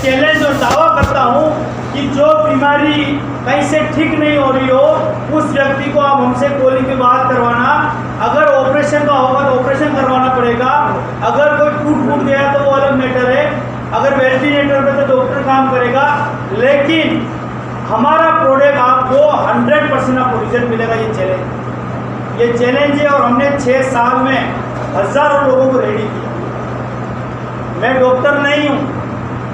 Challenge और दावा करता हूँ कि जो बीमारी कहीं से ठीक नहीं हो रही हो उस व्यक्ति को आप हमसे कॉलिंग के बाद करवाना। अगर ऑपरेशन का होगा तो ऑपरेशन करवाना पड़ेगा, अगर कोई टूट गया तो वो अलग मैटर है, अगर वेंटिलेटर पे तो डॉक्टर काम करेगा, लेकिन हमारा प्रोडक्ट आपको 100% आपको रिजल्ट मिलेगा। ये चैलेंज है और हमने 6 साल में हज़ारों लोगों को रेडी किया। मैं डॉक्टर नहीं हूँ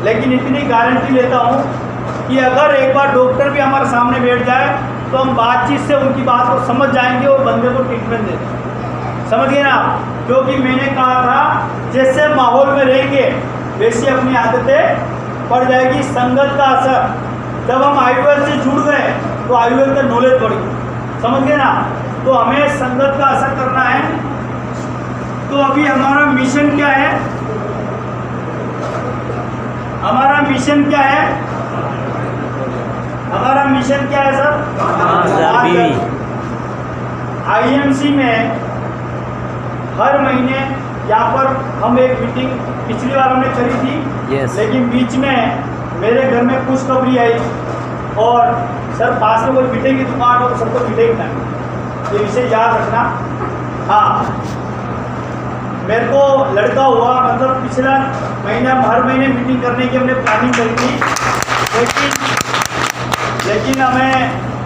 लेकिन इतनी गारंटी लेता हूँ कि अगर एक बार डॉक्टर भी हमारे सामने बैठ जाए तो हम बातचीत से उनकी बात को समझ जाएंगे और बंदे को ट्रीटमेंट दे देंगे। समझ गए ना आप? क्योंकि मैंने कहा था जैसे माहौल में रहेंगे वैसी अपनी आदतें पड़ जाएगी। संगत का असर, जब हम आयुर्वेद से जुड़ गए तो आयुर्वेद का नॉलेज बढ़ गई। समझ गए ना? तो हमें संगत का असर करना है। तो अभी हमारा मिशन क्या है? हमारा मिशन क्या है? हमारा मिशन क्या है सर? आईएमसी में हर महीने यहाँ पर हम एक मीटिंग पिछली बार हमने करी थी, लेकिन बीच में मेरे घर में खुशखबरी आई और सर पास में कोई मिठाई की दुकान हो तो सबको मिठाई खिलाएंगे। ये विषय याद रखना। हाँ, मेरे को लड़का हुआ, मतलब पिछला महीना हर महीने मीटिंग करने की हमने प्लानिंग करी थी, लेकिन हमें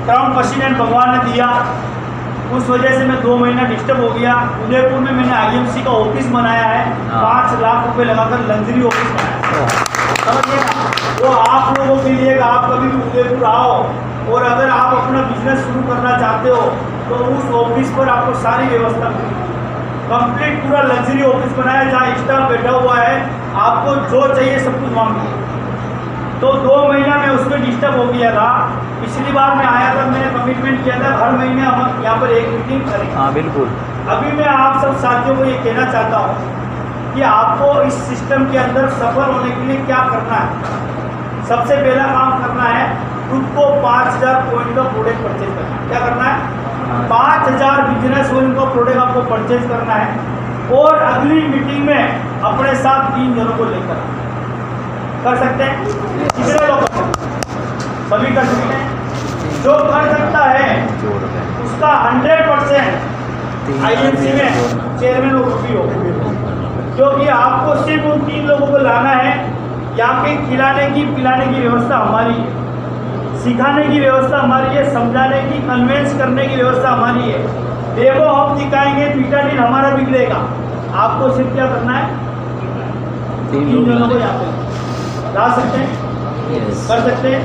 टाउन प्रेसिडेंट भगवान ने दिया, उस वजह से मैं 2 महीना डिस्टर्ब हो गया। उदयपुर में मैंने आईएमसी का ऑफिस बनाया है, 5 लाख रुपए लगाकर लग्जरी ऑफिस बनाया। समझिए ना? वो आप लोगों के लिए आप कभी भी उदयपुर आओ और अगर आप अपना बिजनेस शुरू करना चाहते हो तो उस ऑफिस पर आपको सारी व्यवस्था मिलेगी। कंप्लीट पूरा लग्जरी ऑफिस बनाया जहाँ स्टाफ बैठा हुआ है, आपको जो चाहिए सब कुछ वहाँ मिलेगा। तो 2 महीना में उसमें डिस्टर्ब हो गया था। पिछली बार मैं आया था, मैंने कमिटमेंट किया था हर महीने हम यहाँ पर एक मीटिंग करेंगे। हाँ बिल्कुल। अभी मैं आप सब साथियों को ये कहना चाहता हूँ कि आपको इस सिस्टम के अंदर सफल होने के लिए क्या करना है। सबसे पहला काम करना है, खुद को 5000 पॉइंट का प्रोडक्ट परचेज करना है। क्या करना है? 5000 बिजनेस ओनर का प्रोडक्ट आपको परचेज करना है और अगली मीटिंग में अपने साथ 3 जनों को लेकर कर सकते हैं। कितने लोग? सभी कर सकते हैं। जो कर सकता है उसका 100% आईएमसी में चेयरमैन भी हो, क्योंकि आपको सिर्फ उन 3 लोगों को लाना है। यहाँ पे खिलाने की पिलाने की व्यवस्था हमारी है, सिखाने की व्यवस्था हमारी है, समझाने की कन्वेंस करने की व्यवस्था हमारी है। देखो हम दिखाएंगे, बीटाडीन हमारा बिगड़ेगा। आपको सिर्फ क्या करना है? 3 जनों को यहाँ पे ला सकते हैं, कर सकते हैं,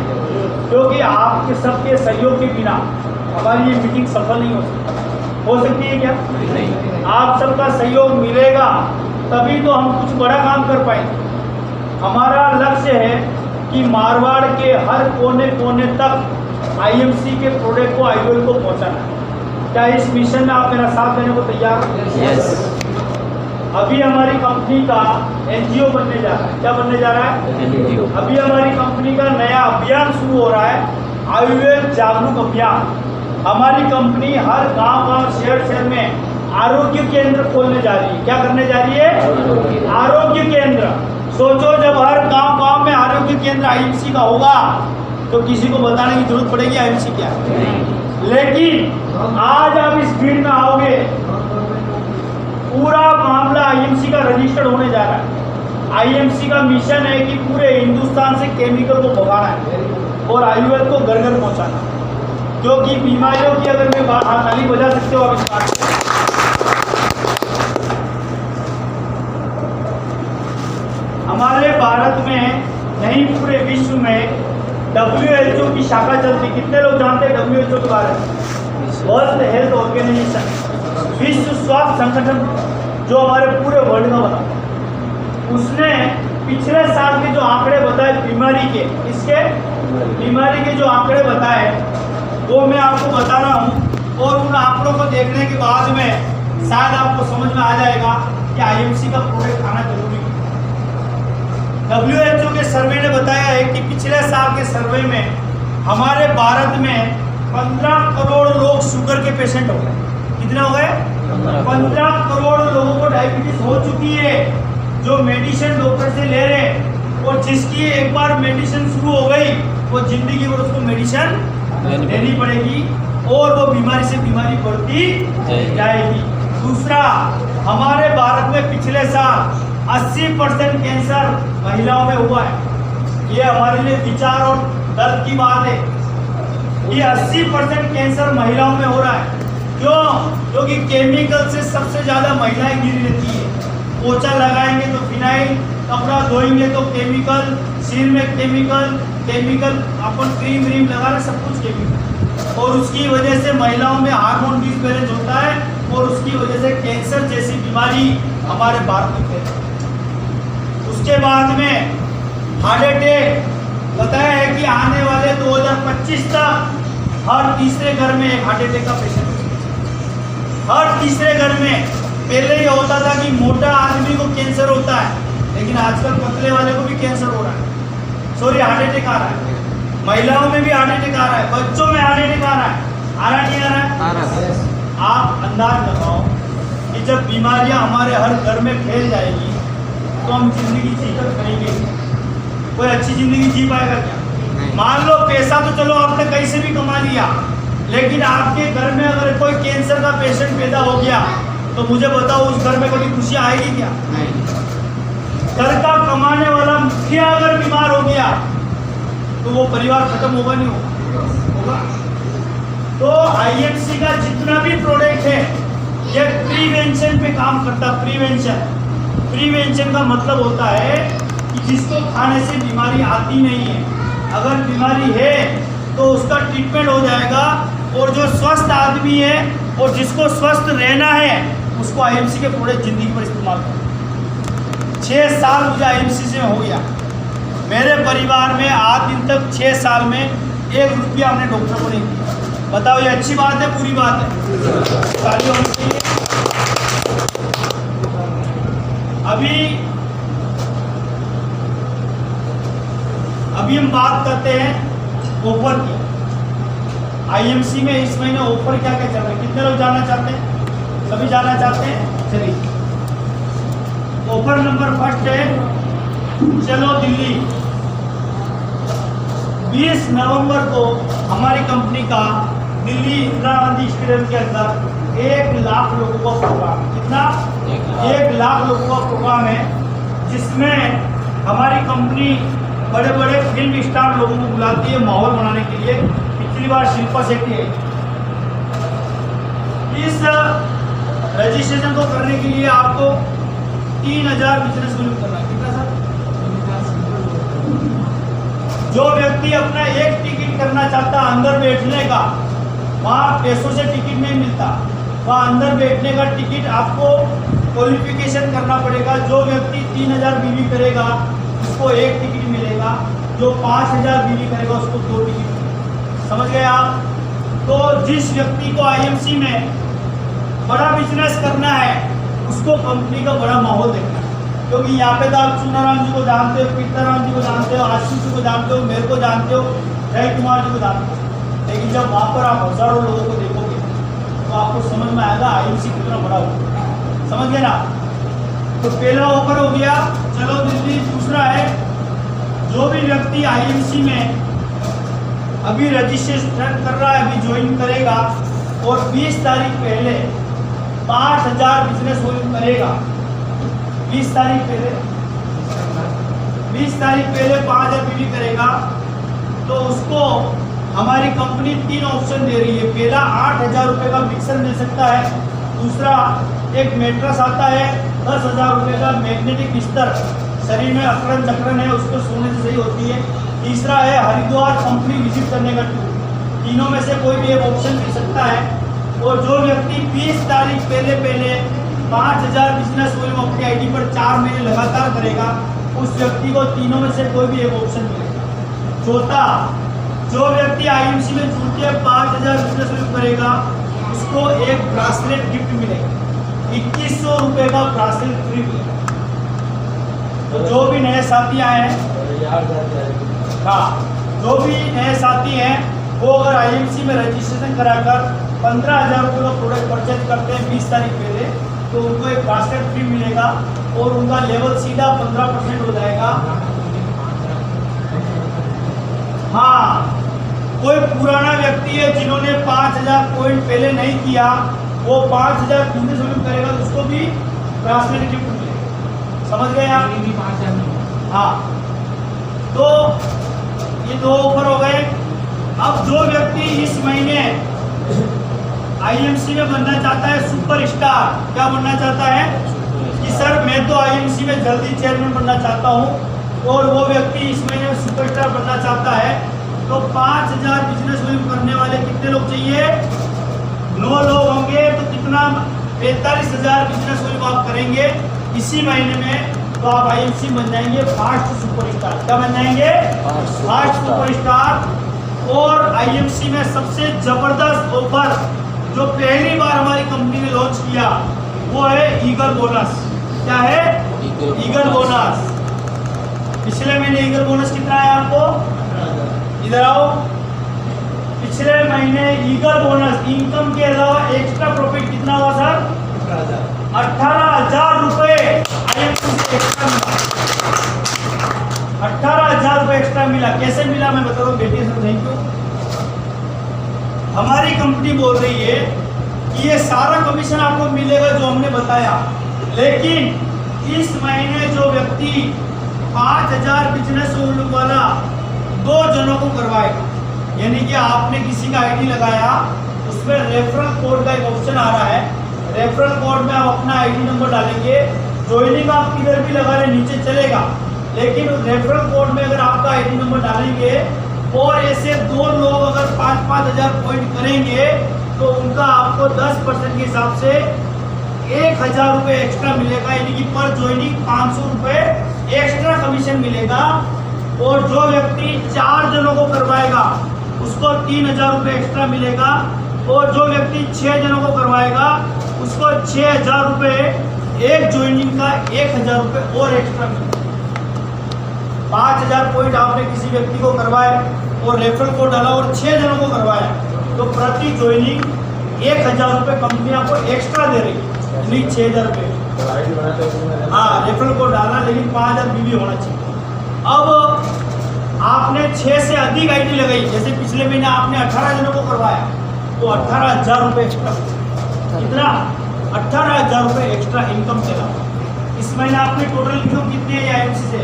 क्योंकि आपके सबके सहयोग के बिना हमारी ये मीटिंग सफल नहीं हो सकती। हो सकती है क्या? नहीं। आप सबका सहयोग मिलेगा तभी तो हम कुछ बड़ा काम कर पाएंगे। हमारा लक्ष्य है कि मारवाड़ के हर कोने कोने तक आईएमसी के प्रोडक्ट को आयुर्वेद को पहुंचाना। क्या इस मिशन में आप मेरा साथ देने को तैयार हैं? यस। अभी हमारी कंपनी का एनजीओ बनने जा रहा है। क्या बनने जा रहा है? एनजीओ। अभी हमारी कंपनी का नया अभियान शुरू हो रहा है, आयुर्वेद जागरूक अभियान। हमारी कंपनी हर गांव शहर में आरोग्य केंद्र खोलने जा रही है। क्या करने जा रही है? आरोग्य केंद्र। सोचो, जब हर गांव में आरोग्य केंद्र आईएमसी का होगा तो किसी को बताने की जरूरत पड़ेगी आईएमसी क्या है। लेकिन आज आप इस फील्ड में आओगे, पूरा मामला आईएमसी का रजिस्टर्ड होने जा रहा है। आईएमसी का मिशन है कि पूरे हिंदुस्तान से केमिकल को भगाना है और आयुर्वेद को घर घर पहुंचाना। क्योंकि बीमारियों की अगर मैं बात ताली बजा सकते हो आप इस बात को, हमारे भारत में नहीं पूरे विश्व में WHO की शाखा चलती। कितने लोग जानते हैं WHO के बारे में? वर्ल्ड हेल्थ ऑर्गेनाइजेशन, विश्व स्वास्थ्य संगठन, जो हमारे पूरे वर्ल्ड का बता, उसने पिछले साल के जो आंकड़े बताए बीमारी के, इसके बीमारी के जो आंकड़े बताए वो मैं आपको बता रहा हूँ। और उन आंकड़ों को देखने के बाद में शायद आपको समझ में आ जाएगा कि आईएमसी का प्रोडक्ट खाना जरूरी है। WHO के सर्वे ने बताया है कि पिछले साल के सर्वे में हमारे भारत में 15 करोड़ लोग शुगर के पेशेंट हो गए। कितने हो गए? 15 करोड़ लोगों को डायबिटीज हो चुकी है, जो मेडिसिन डॉक्टर से ले रहे हैं। और जिसकी एक बार मेडिसिन शुरू हो गई वो जिंदगी भर उसको मेडिसिन लेनी पड़ेगी और वो बीमारी से बीमारी बढ़ती जाएगी। दूसरा, हमारे भारत में पिछले साल 80% कैंसर महिलाओं में हुआ है। ये हमारे लिए विचार और दर्द की बात है। ये 80% कैंसर महिलाओं में हो रहा है। क्यों? क्योंकि केमिकल से सबसे ज़्यादा महिलाएं घिरी रहती है। पोछा लगाएंगे तो फिनाइल, कपड़ा धोएंगे तो केमिकल, सिर में केमिकल अपन क्रीम व्रीम लगा रहे, सब कुछ केमिकल, और उसकी वजह से महिलाओं में हार्मोन डिसबैलेंस होता है और उसकी वजह से कैंसर जैसी बीमारी हमारे भारत में फैलती है। उसके बाद में हार्ट अटैक बताया है कि आने वाले 2025 तक हर तीसरे घर में एक हार्ट अटैक का पेशेंट है। हर तीसरे घर में। पहले ये होता था कि मोटा आदमी को कैंसर होता है, लेकिन आजकल पतले वाले को भी कैंसर हो रहा है, हार्ट अटैक आ रहा है। महिलाओं में भी हार्ट अटैक आ रहा है, बच्चों में हार्ट अटैक आ रहा है। आ रहा नहीं आ रहा है? आप अंदाज लगाओ कि जब बीमारियां हमारे हर घर में फैल जाएगी तो हम जिंदगी जीकर करेंगे? कोई अच्छी जिंदगी जी पाएगा क्या? मान लो पैसा तो चलो आपने कहीं से भी कमा लिया, लेकिन आपके घर में अगर कोई कैंसर का पेशेंट पैदा हो गया तो मुझे बताओ उस घर में कभी खुशी आएगी क्या? घर का कमाने वाला मुखिया अगर बीमार हो गया तो वो परिवार खत्म होगा नहीं होगा? तो आईएमसी का जितना भी प्रोडक्ट है ये प्रिवेंशन पे काम करता। प्रिवेंशन का मतलब होता है कि जिसको खाने से बीमारी आती नहीं है, अगर बीमारी है तो उसका ट्रीटमेंट हो जाएगा, और जो स्वस्थ आदमी है और जिसको स्वस्थ रहना है उसको आईएमसी के प्रोडक्ट जिंदगी पर इस्तेमाल करें। 6 साल मुझे आईएमसी से हो गया। मेरे परिवार में आज दिन तक 6 साल में 1 रुपया हमने डॉक्टर को नहीं दिया। बताओ ये अच्छी बात है, बुरी बात है? ताली होनी चाहिए। अभी हम बात करते हैं ऑफर की। आईएमसी में इस महीने ऑफर क्या क्या चल रहा है? कितने लोग जाना चाहते हैं? सभी जाना चाहते हैं? चलिए, ऑफर नंबर 1 है चलो दिल्ली। 20 नवंबर को हमारी कंपनी का दिल्ली इंदिरा गांधी स्टेडियम के अंदर 1 लाख लोगों का प्रोग्राम। कितना? 1 लाख लोगों का प्रोग्राम है, जिसमें हमारी कंपनी बड़े बड़े फिल्म स्टार लोगों को बुलाती है माहौल बनाने के लिए। पिछली बार शिल्पा शेट्टी है। इस रजिस्ट्रेशन को करने के लिए आपको 3000 बिजनेस वॉल्यूम करना है। कितना सर? जो व्यक्ति अपना एक टिकट करना चाहता अंदर बैठने का, वहाँ पैसों से टिकट नहीं मिलता, वहाँ अंदर बैठने का टिकट आपको क्वालिफिकेशन करना पड़ेगा। जो व्यक्ति 3000 बीवी करेगा उसको 1 टिकट मिलेगा, जो 5000 बीवी करेगा उसको 2 टिकट मिलेगा। समझ गए आप? तो जिस व्यक्ति को आईएमसी में बड़ा बिजनेस करना है उसको कंपनी का बड़ा माहौल देखना है, क्योंकि यहाँ पे तो आप चुनाराम जी को जानते हो, पीताराम जी को जानते हो, आशीष जी को जानते हो, मेरे को जानते हो, जय कुमार जी को जानते हो, लेकिन जब वहाँ पर आप हजारों लोगों को देखोगे तो आपको समझ में आएगा आईएमसी कितना बड़ा होगा। समझ गए ना? तो पहला ऑफर हो गया चलो दिल्ली। दूसरा है जो भी व्यक्ति आईएमसी में अभी रजिस्ट्रेशन कर रहा है, अभी ज्वाइन करेगा और 20 तारीख पहले 5000 बिजनेस वॉल्यूम करेगा, 20 तारीख पहले 5000 बीवी करेगा, तो उसको हमारी कंपनी 3 ऑप्शन दे रही है। पहला 8000 रुपये का मिक्सर मिल सकता है, दूसरा एक मेट्रेस आता है 10,000 रुपये का, मैग्नेटिक बिस्तर शरीर में अकड़न जकड़न है उसको सोने से सही होती है, तीसरा है हरिद्वार कंपनी विजिट करने का टूर। तीनों में से कोई भी एक ऑप्शन मिल सकता है। और जो व्यक्ति 20 तारीख पहले 5000 बिजनेस वॉल्यूम अपनी आईडी पर 4 महीने लगातार करेगा, उस व्यक्ति को तीनों में से कोई भी एक ऑप्शन मिलेगा। चौथा, जो व्यक्ति आईएमसी में जुड़ के 5000 बिजनेस वॉल्यूम करेगा उसको एक ब्रासलेट गिफ्ट मिलेगा, 2100 रुपये का ब्रासलेट फ्री मिलेगा। तो जो भी नए साथी आए हैं, हाँ, जो भी नए साथी हैं वो अगर आईएमसी में रजिस्ट्रेशन कराकर 15,000 रुपये का प्रोडक्ट परचेज करते हैं 20 तारीख पहले, तो उनको एक बास्केट फ्री मिलेगा और उनका लेवल सीधा 15% हो जाएगा। हाँ, कोई पुराना व्यक्ति है जिन्होंने 5000 पॉइंट पहले नहीं किया, वो 5000 बिजनेस वॉल्यूम करेगा तो उसको भी ट्रांसफर गिफ्ट मिलेगा। समझ गए आप? 5000 नहीं। हाँ, तो ये 2 ऑफर हो गए। अब जो व्यक्ति इस महीने आईएमसी में बनना चाहता है सुपरस्टार, क्या बनना चाहता है कि सर मैं तो आईएमसी में जल्दी चेयरमैन बनना चाहता हूँ, और वो व्यक्ति इस महीने में सुपरस्टार बनना चाहता है, तो 5000 बिजनेस वॉल्यूम करने वाले कितने लोग चाहिए? 9 लोग होंगे। तो कितना? 45,000 बिजनेस वॉल्यूम आप करेंगे इसी महीने में, तो आप आईएमसी बन जाएंगे फास्ट सुपरस्टार। क्या बन जाएंगे? Fast superstar. और आईएमसी में सबसे जबरदस्त ऑफर जो पहली बार हमारी कंपनी ने लॉन्च किया वो है ईगल बोनस। क्या है? Eagle bonus. पिछले महीने ईगल बोनस कितना है आपको? इधर आओ। पिछले महीने ईगल बोनस इनकम के अलावा एक्स्ट्रा प्रॉफिट कितना हुआ सर? 18,000 रुपए आईएमसी से एक्स्ट्रा मिला। 18,000 रुपए एक्स्ट्रा मिला। कैसे मिला मैं बता रहा हूँ बेटी से। Thank you. हमारी कंपनी बोल रही है कि ये सारा कमीशन आपको मिलेगा जो हमने बताया, लेकिन इस महीने जो व्यक्ति 5,000 बिजनेस वॉल्यूम वाला 2 जनों को करवाएगा, यानी कि आपने किसी का आईडी लगाया, उसमें रेफरल कोड का एक ऑप्शन आ रहा है। रेफरल कोड में आप अपना आईडी नंबर डालेंगे, ज्वाइनिंग आप किधर भी लगा रहे नीचे चलेगा, लेकिन रेफरल कोड में अगर आपका आईडी नंबर डालेंगे और ऐसे 2 लोग अगर 5,000 पॉइंट करेंगे तो उनका आपको 10% के हिसाब से 1,000 रुपये एक्स्ट्रा मिलेगा, यानी कि पर ज्वाइनिंग 500 रुपये एक्स्ट्रा कमीशन मिलेगा। और जो व्यक्ति 4 जनों को करवाएगा उसको 3,000 रुपये एक्स्ट्रा मिलेगा, और जो व्यक्ति 6 जनों को करवाएगा उसको 6,000 रुपये एक ज्वाइनिंग का 1,000 रुपये और एक्स्ट्रा मिलेगा। 5,000 पॉइंट आपने किसी व्यक्ति को करवाए और रेफरल कोड डाला और 6 जनों को करवाया, तो प्रति ज्वाइनिंग 1,000 रुपये कंपनी आपको एक्स्ट्रा दे रही है, यानी 6,000 रुपये। हाँ, रेफरल कोड डाला, लेकिन 5,000 बीवी होना चाहिए। अब आपने 6 से अधिक आईडी लगाई, जैसे पिछले महीने आपने 18 जनों को करवाया, तो 18,000 रुपये एक्स्ट्रा। कितना? 18,000 रुपये एक्स्ट्रा इनकम चला। इस महीने आपने टोटल इनकम कितनी है आईएमसी से?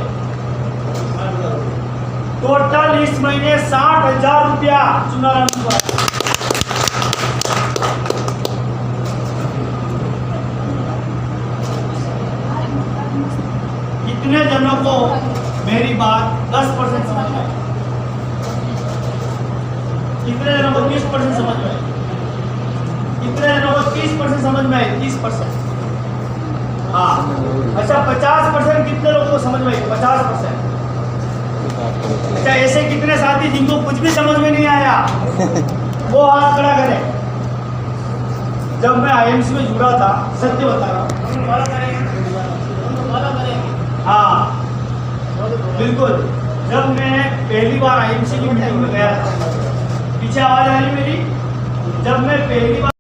टोटल इस महीने 60,000 रुपया चुनाव हुआ। कितने जनों को मेरी बात 10% समझ में आई? कितने जनों को 30% समझ में आई? कितने जनों को 30% समझ में आई? 30%। हाँ, अच्छा 50% कितने लोगों को समझ में आई? 50%। अच्छा, ऐसे कितने साथी जिनको कुछ भी समझ में नहीं आया वो हाथ खड़ा करें। जब मैं आईएमसी में जुड़ा था, सत्य बता रहा हूँ, हाँ बिल्कुल, जब मैं पहली बार आईएमसी की मीटिंग में गया था, पीछे आवाज आ रही मेरी, जब मैं पहली बार